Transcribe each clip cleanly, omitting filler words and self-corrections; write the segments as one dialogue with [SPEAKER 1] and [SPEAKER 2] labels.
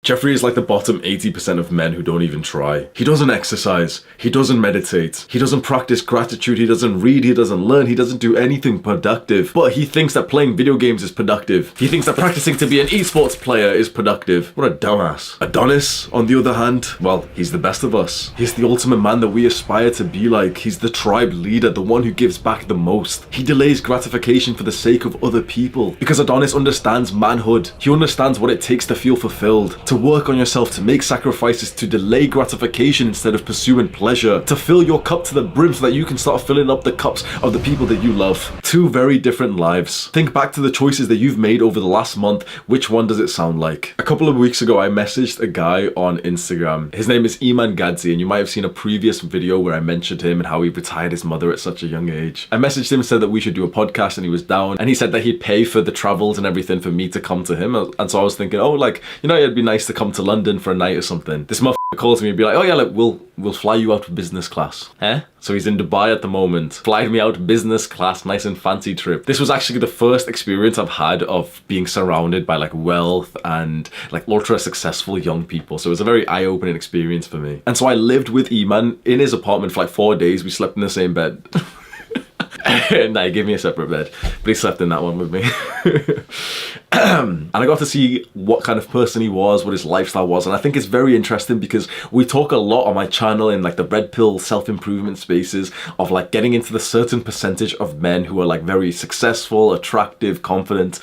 [SPEAKER 1] Jeffrey is like the bottom 80% of men who don't even try. He doesn't exercise, he doesn't meditate, he doesn't practice gratitude, he doesn't read, he doesn't learn, he doesn't do anything productive. But he thinks that playing video games is productive. He thinks that practicing to be an esports player is productive. What a dumbass. Adonis, on the other hand, well, he's the best of us. He's the ultimate man that we aspire to be like. He's the tribe leader, the one who gives back the most. He delays gratification for the sake of other people. Because Adonis understands manhood. He understands what it takes to feel fulfilled, to work on yourself, to make sacrifices, to delay gratification instead of pursuing pleasure, to fill your cup to the brim so that you can start filling up the cups of the people that you love. Two very different lives. Think back to the choices that you've made over the last month. Which one does it sound like? A couple of weeks ago, I messaged a guy on Instagram. His name is Iman Gadzi, and you might have seen a previous video where I mentioned him and how he retired his mother at such a young age. I messaged him and said that we should do a podcast, and he was down, and he said that he'd pay for the travels and everything for me to come to him. And so I was thinking, oh, like, you know, it'd be nice to come to London for a night or something. This motherfucker calls me and be like, oh yeah, like, we'll fly you out business class. So he's in Dubai at the moment. Flied me out business class, nice and fancy trip. This was actually the first experience I've had of being surrounded by like wealth and like ultra successful young people. So it was a very eye-opening experience for me. And so I lived with Iman in his apartment for like 4 days. We slept in the same bed. Nah, he gave me a separate bed, but he slept in that one with me. And I got to see what kind of person he was, what his lifestyle was, and I think it's very interesting because we talk a lot on my channel in like the red pill self-improvement spaces of like getting into the certain percentage of men who are like very successful, attractive, confident.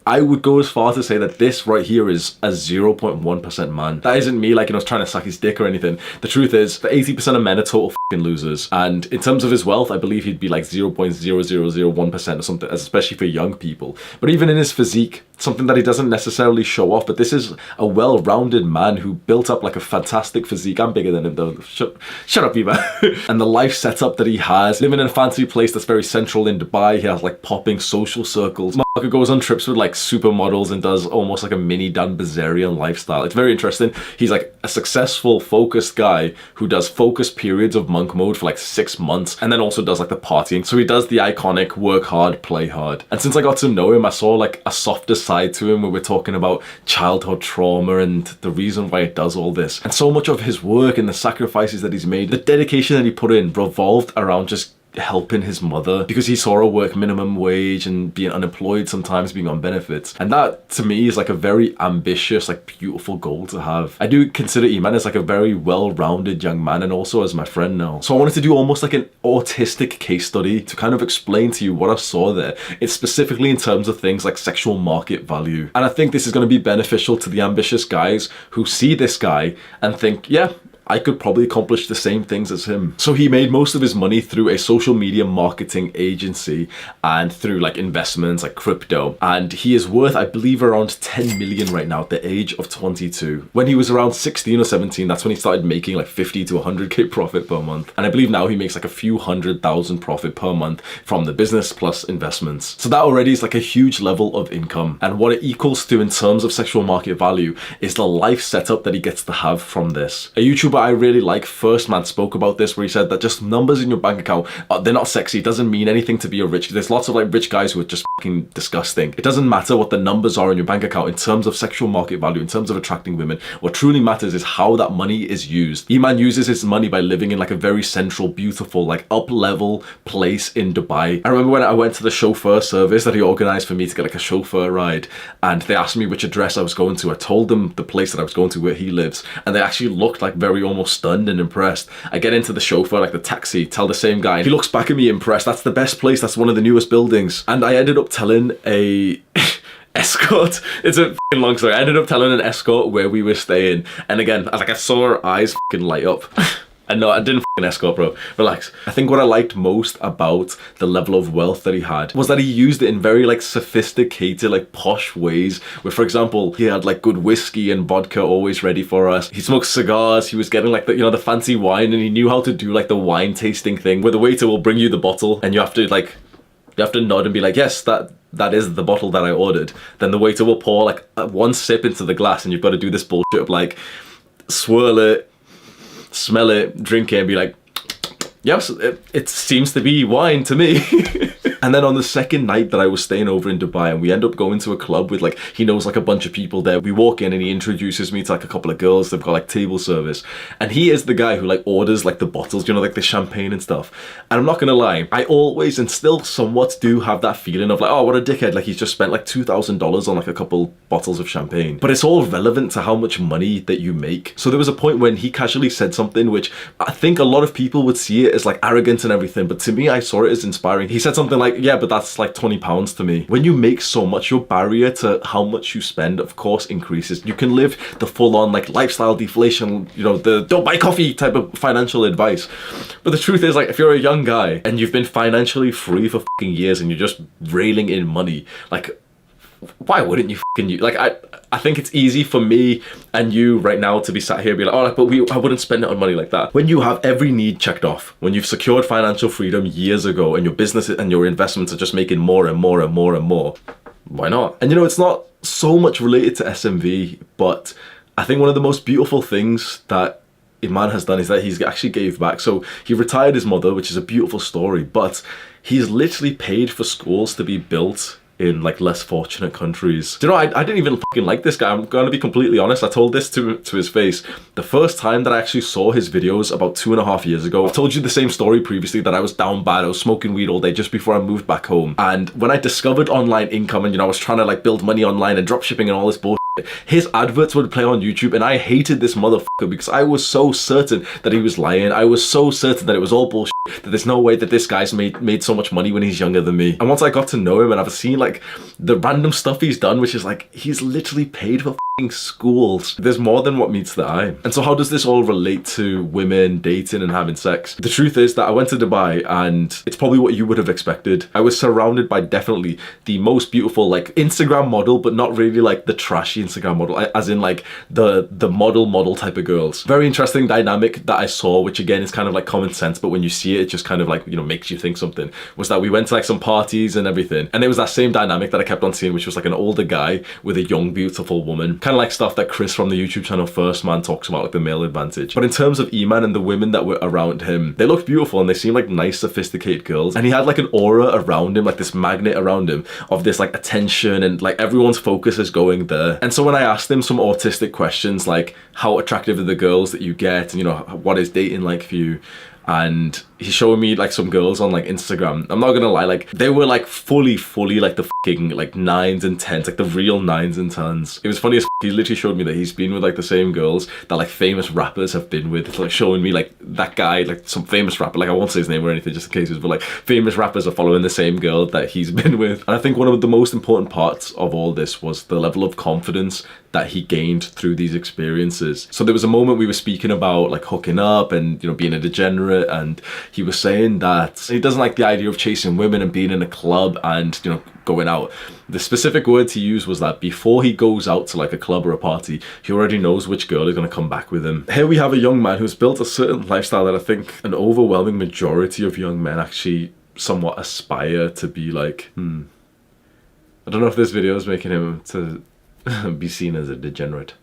[SPEAKER 1] I would go as far to say that this right here is a 0.1% man. That isn't me like, you know, trying to suck his dick or anything. The truth is that 80% of men are total fucking losers. And in terms of his wealth, I believe he'd be like 0.0001% or something, especially for young people. But even in his physique, something that he doesn't necessarily show off, but this is a well-rounded man who built up like a fantastic physique. I'm bigger than him though. Shut up, Eva. And the life setup that he has, living in a fancy place that's very central in Dubai. He has like popping social circles. Motherfucker goes on trips with like supermodels and does almost like a mini Dan Bilzerian lifestyle. It's very interesting. He's like a successful, focused guy who does focused periods of monk mode for like 6 months and then also does like the partying. So he does the iconic work hard, play hard. And since I got to know him, I saw like a softer side to him where we're talking about childhood trauma and the reason why it does all this. And so much of his work and the sacrifices that he's made, the dedication that he put in revolved around just helping his mother because he saw her work minimum wage and being unemployed, sometimes being on benefits. And that to me is like a very ambitious, like beautiful goal to have. I do consider Iman as like a very well-rounded young man and also as my friend now. So I wanted to do almost like an autistic case study to kind of explain to you what I saw there. It's specifically in terms of things like sexual market value. And I think this is going to be beneficial to the ambitious guys who see this guy and think, yeah, I could probably accomplish the same things as him. So he made most of his money through a social media marketing agency and through like investments like crypto. And he is worth, I believe, around 10 million right now at the age of 22. When he was around 16 or 17, that's when he started making like 50 to 100k profit per month. And I believe now he makes like a few 100,000 profit per month from the business plus investments. So that already is like a huge level of income. And what it equals to in terms of sexual market value is the life setup that he gets to have from this. A YouTuber I really like, First Man, spoke about this where he said that just numbers in your bank account, they're not sexy. It doesn't mean anything to be a rich. There's lots of like rich guys who are just fucking disgusting. It doesn't matter what the numbers are in your bank account in terms of sexual market value, in terms of attracting women. What truly matters is how that money is used. Iman uses his money by living in like a very central, beautiful, like up-level place in Dubai. I remember when I went to the chauffeur service that he organized for me to get like a chauffeur ride, and they asked me which address I was going to. I told them the place that I was going to where he lives, and they actually looked like very almost stunned and impressed. I get into the chauffeur, like the taxi, tell the same guy, he looks back at me impressed. That's the best place, that's one of the newest buildings. And I ended up telling a escort, it's a fucking long story, I ended up telling an escort where we were staying, and again, like I saw her eyes fucking light up. And no, I didn't fucking escort, bro. Relax. I think what I liked most about the level of wealth that he had was that he used it in very like sophisticated, like posh ways. Where, for example, he had like good whiskey and vodka always ready for us. He smoked cigars. He was getting like the, you know, the fancy wine, and he knew how to do like the wine tasting thing where the waiter will bring you the bottle and you have to nod and be like, yes, that is the bottle that I ordered. Then the waiter will pour like one sip into the glass, and you've got to do this bullshit of like swirl it, smell it, drink it, and be like, yes, it seems to be wine to me. And then on the second night that I was staying over in Dubai, and we end up going to a club with like, he knows like a bunch of people there. We walk in and he introduces me to like a couple of girls. They've got like table service. And he is the guy who like orders like the bottles, you know, like the champagne and stuff. And I'm not gonna lie, I always and still somewhat do have that feeling of like, oh, what a dickhead. Like he's just spent like $2,000 on like a couple bottles of champagne. But it's all relevant to how much money that you make. So there was a point when he casually said something which I think a lot of people would see it as like arrogant and everything. But to me, I saw it as inspiring. He said something like, yeah, but that's like £20 to me. When you make so much, your barrier to how much you spend, of course, increases. You can live the full on like lifestyle deflation, you know, the don't buy coffee type of financial advice. But the truth is, like, if you're a young guy and you've been financially free for fucking years and you're just railing in money, like, why wouldn't you fucking use? Like, I think it's easy for me and you right now to be sat here and be like, oh, like, but I wouldn't spend it on money like that. When you have every need checked off, when you've secured financial freedom years ago and your business and your investments are just making more and more and more and more, why not? And you know, it's not so much related to SMV, but I think one of the most beautiful things that Iman has done is that he's actually gave back. So he retired his mother, which is a beautiful story, but he's literally paid for schools to be built in like less fortunate countries. Do you know, I didn't even fucking like this guy. I'm gonna be completely honest. I told this to his face. The first time that I actually saw his videos about 2.5 years ago, I've told you the same story previously, that I was down bad. I was smoking weed all day just before I moved back home. And when I discovered online income and, you know, I was trying to like build money online and drop shipping and all this bullshit, his adverts would play on YouTube and I hated this motherfucker because I was so certain that he was lying. I was so certain that it was all bullshit, that there's no way that this guy's made so much money when he's younger than me. And once I got to know him and I've seen like the random stuff he's done, which is like, he's literally paid for schools. There's more than what meets the eye. And so how does this all relate to women dating and having sex? The truth is that I went to Dubai and it's probably what you would have expected. I was surrounded by definitely the most beautiful like Instagram model, but not really like the trashy Instagram model, as in like the model type of girls. Very interesting dynamic that I saw, which again is kind of like common sense, but when you see it, it just kind of like, you know, makes you think something, was that we went to like some parties and everything, and it was that same dynamic that I kept on seeing, which was like an older guy with a young beautiful woman. Kind of like stuff that Chris from the YouTube channel First Man talks about, like the male advantage. But in terms of Iman and the women that were around him, they looked beautiful and they seemed like nice, sophisticated girls. And he had like an aura around him, like this magnet around him of this like attention, and like everyone's focus is going there. And so when I asked him some autistic questions like how attractive are the girls that you get, and you know, what is dating like for you, and he's showing me like some girls on like Instagram. I'm not gonna lie, like they were like fully like the fucking like 9s and 10s, like the real 9s and 10s. It was funny as he literally showed me that he's been with like the same girls that like famous rappers have been with. It's like showing me like that guy, like some famous rapper, like I won't say his name or anything just in case, but like famous rappers are following the same girl that he's been with. And I think one of the most important parts of all this was the level of confidence that he gained through these experiences. So there was a moment we were speaking about like hooking up and, you know, being a degenerate, and he was saying that he doesn't like the idea of chasing women and being in a club and, you know, going out. The specific words he used was that before he goes out to like a club or a party, he already knows which girl is going to come back with him. Here we have a young man who's built a certain lifestyle that I think an overwhelming majority of young men actually somewhat aspire to be like. I don't know if this video is making him to be seen as a degenerate.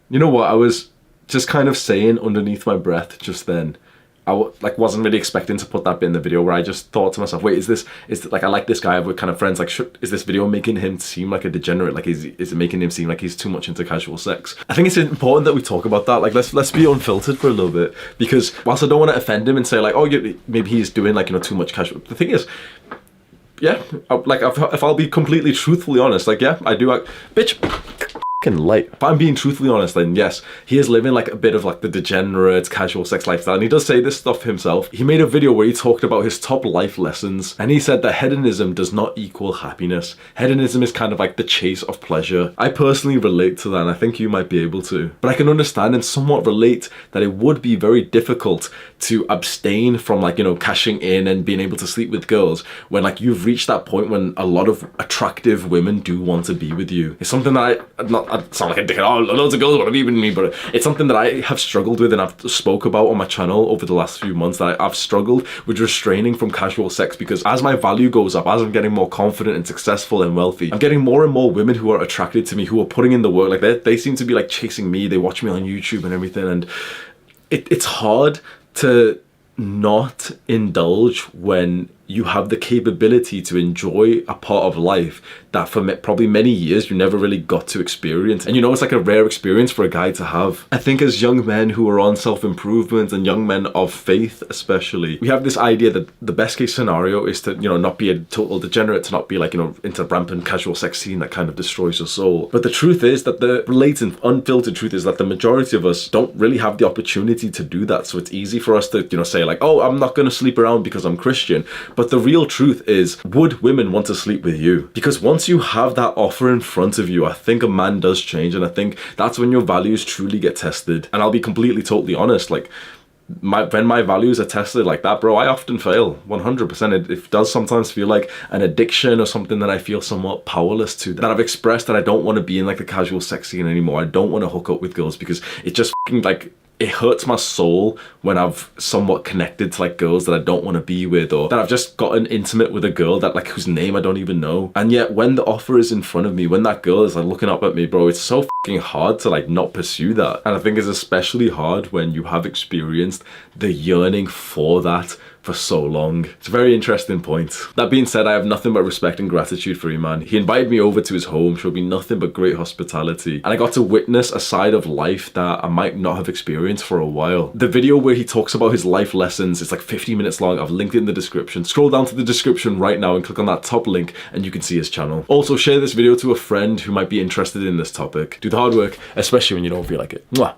[SPEAKER 1] You know what, I was just kind of saying underneath my breath just then, I wasn't really expecting to put that bit in the video, where I just thought to myself, wait, is like, I like this guy, we're kind of friends, like is this video making him seem like a degenerate? Like is it making him seem like he's too much into casual sex? I think it's important that we talk about that. Like let's be unfiltered for a little bit, because whilst I don't want to offend him and say like, oh, maybe he's doing like, you know, too much casual, the thing is, yeah, like if I'll be completely truthfully honest, like yeah, I do, bitch, light. If I'm being truthfully honest, then yes, he is living like a bit of like the degenerate casual sex lifestyle, and he does say this stuff himself. He made a video where he talked about his top life lessons, and he said that hedonism does not equal happiness. Hedonism is kind of like the chase of pleasure. I personally relate to that, and I think you might be able to. But I can understand and somewhat relate that it would be very difficult to abstain from like, you know, cashing in and being able to sleep with girls when like you've reached that point when a lot of attractive women do want to be with you. It's something that I sound like a dickhead, oh, loads of girls want to be with me, but it's something that I have struggled with and I've spoke about on my channel over the last few months, that I've struggled with restraining from casual sex, because as my value goes up, as I'm getting more confident and successful and wealthy, I'm getting more and more women who are attracted to me, who are putting in the work. Like they seem to be like chasing me, they watch me on YouTube and everything, and it's hard to not indulge when you have the capability to enjoy a part of life that for probably many years you never really got to experience. And you know, it's like a rare experience for a guy to have. I think as young men who are on self-improvement and young men of faith especially, we have this idea that the best case scenario is to, you know, not be a total degenerate, to not be like, you know, into rampant casual sex scene that kind of destroys your soul. But the truth is that the blatant, unfiltered truth is that the majority of us don't really have the opportunity to do that. So it's easy for us to, you know, say like, oh, I'm not going to sleep around because I'm Christian. But the real truth is, would women want to sleep with you? Because once you have that offer in front of you, I think a man does change, and I think that's when your values truly get tested. And I'll be completely, totally honest, like, when my values are tested like that, bro, I often fail 100%. It does sometimes feel like an addiction or something that I feel somewhat powerless to, that I've expressed that I don't want to be in like the casual sex scene anymore. I don't want to hook up with girls because it just like, it hurts my soul when I've somewhat connected to like girls that I don't want to be with, or that I've just gotten intimate with a girl that like whose name I don't even know. And yet when the offer is in front of me, when that girl is like looking up at me, bro, it's so fucking hard to like not pursue that. And I think it's especially hard when you have experienced the yearning for that for so long. It's a very interesting point. That being said, I have nothing but respect and gratitude for Iman. He invited me over to his home, showed me nothing but great hospitality, and I got to witness a side of life that I might not have experienced for a while. The video where he talks about his life lessons, it's like 50 minutes long. I've linked it in the description. Scroll down to the description right now and click on that top link and you can see his channel. Also, share this video to a friend who might be interested in this topic. Do the hard work, especially when you don't feel like it. Mwah.